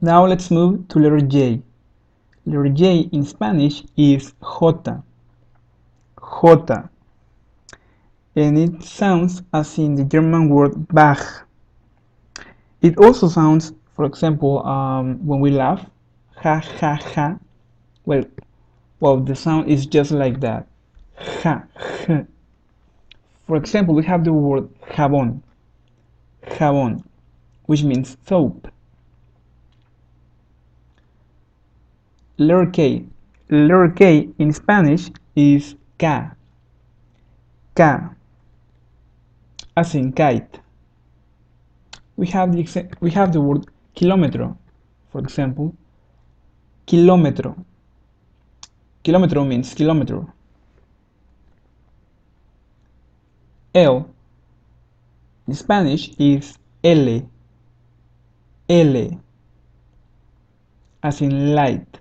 Now let's move to letter J. Letter J in Spanish is J. J. And it sounds as in the German word Bach. It also sounds, for example, when we laugh, ha ha ha. Well, the sound is just like that. Ha, ha. For example, we have the word jabón, jabón, which means soap. Letter K. Letter K in Spanish is K. K, as in kite. We have the word kilómetro. For example, kilómetro. Kilómetro means kilometer. L in Spanish is L. L, as in light.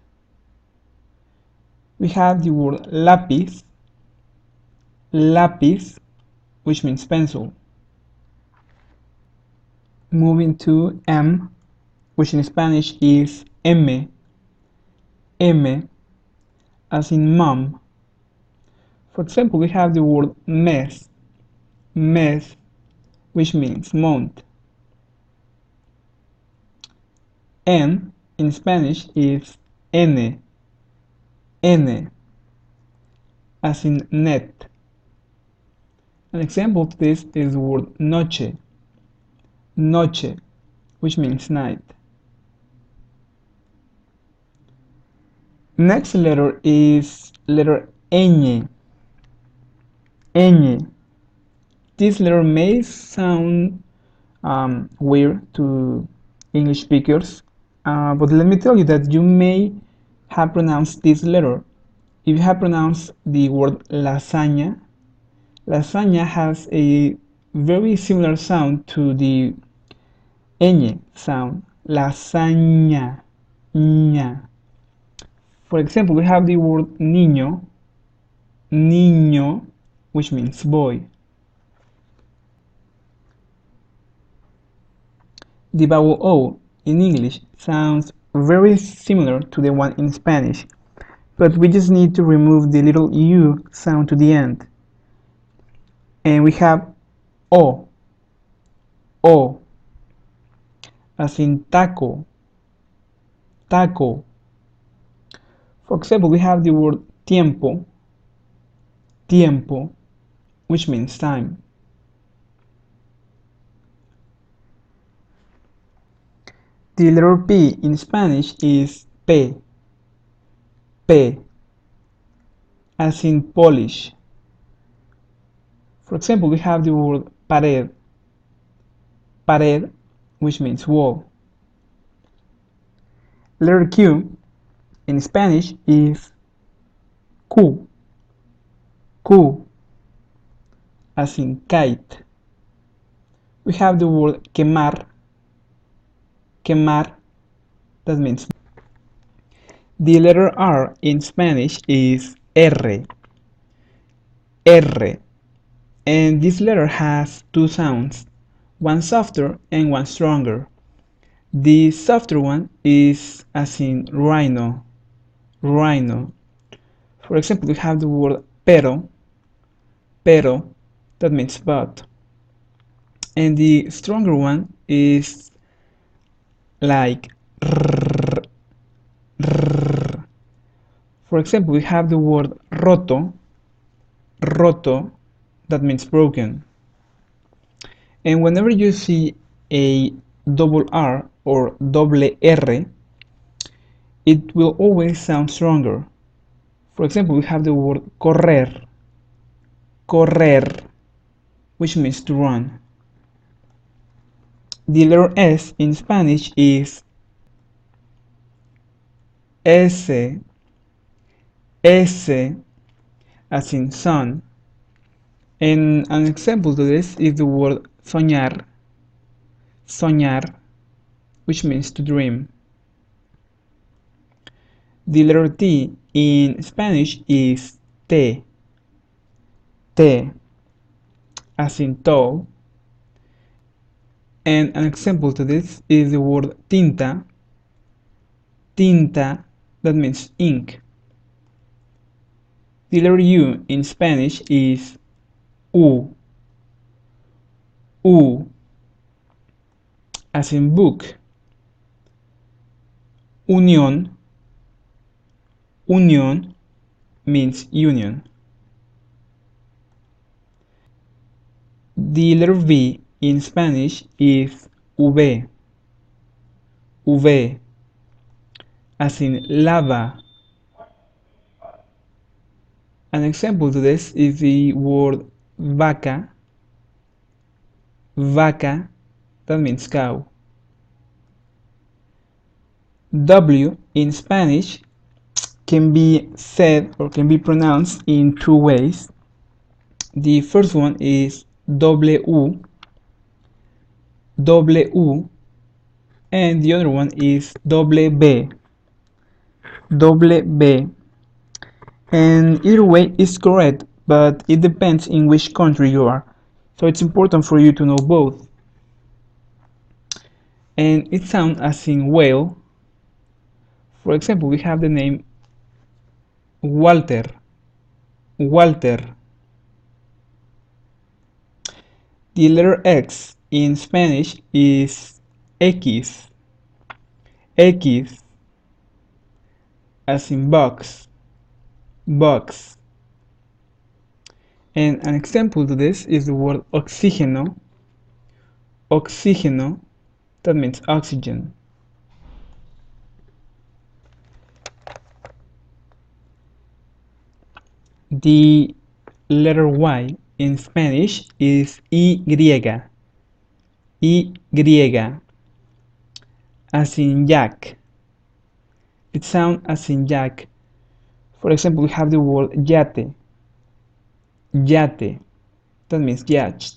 We have the word lápiz. Lápiz, which means pencil. Moving to M, which in Spanish is M. M, as in mom. For example, we have the word mes. Mes, which means month. N in Spanish is N. N, as in net. An example to this is the word noche. Noche, which means night. Next letter is letter ñ. Ñ. This letter may sound weird to English speakers, but let me tell you that you may have pronounced this letter. If you have pronounced the word lasagna, lasagna has a very similar sound to the ñ sound, lasagna, ña. For example, we have the word niño, niño, which means boy. The vowel O in English sounds very similar to the one in Spanish, but we just need to remove the little U sound to the end. And we have O, O, as in taco, taco. For example, we have the word tiempo, tiempo, which means time. The letter P in Spanish is P, P, as in Polish. For example, we have the word pared, pared, which means wall. Letter Q in Spanish is Q, Q, as in kite. We have the word quemar, quemar, that means. The letter R in Spanish is R, R, and this letter has two sounds, one softer and one stronger. The softer one is as in rhino, rhino. For example, we have the word pero, pero, that means but. And the stronger one is like rrr, rrr. For example, we have the word roto, roto, that means broken. And whenever you see a double R or double R, it will always sound stronger. For example, we have the word correr, correr, which means to run. The letter S in Spanish is S, S, as in sun. And an example to this is the word soñar, soñar, which means to dream. The letter T in Spanish is T, T, as in tall. And an example to this is the word tinta, tinta, that means ink. The letter U in Spanish is U, U, as in book. Unión, unión means union. The letter V in Spanish is V, V, as in lava. An example to this is the word vaca, vaca, that means cow. W in Spanish can be said or can be pronounced in two ways. The first one is W, W, and the other one is W, W. And either way is correct, but it depends in which country you are. So it's important for you to know both. And it sounds as in whale. For example, we have the name Walter, Walter. The letter X in Spanish is X, X, as in box, box. And an example to this is the word oxígeno, oxígeno, that means oxygen. The letter Y in Spanish is Y, Y, as in Jack. It sounds as in Jack. For example, we have the word yate, yate, that means yacht.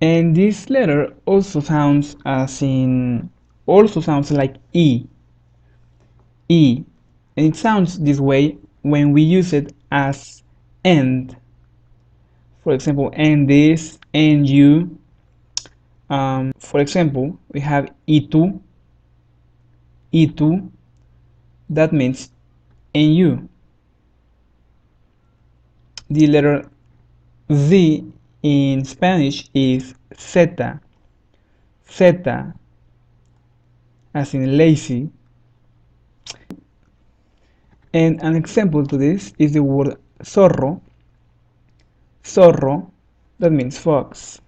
And this letter also sounds like E, E, and it sounds this way when we use it as and. For example, and this, and you. For example, we have itu, itu, that means and you. The letter Z in Spanish is zeta, zeta, as in lazy. And an example to this is the word zorro, zorro, that means fox.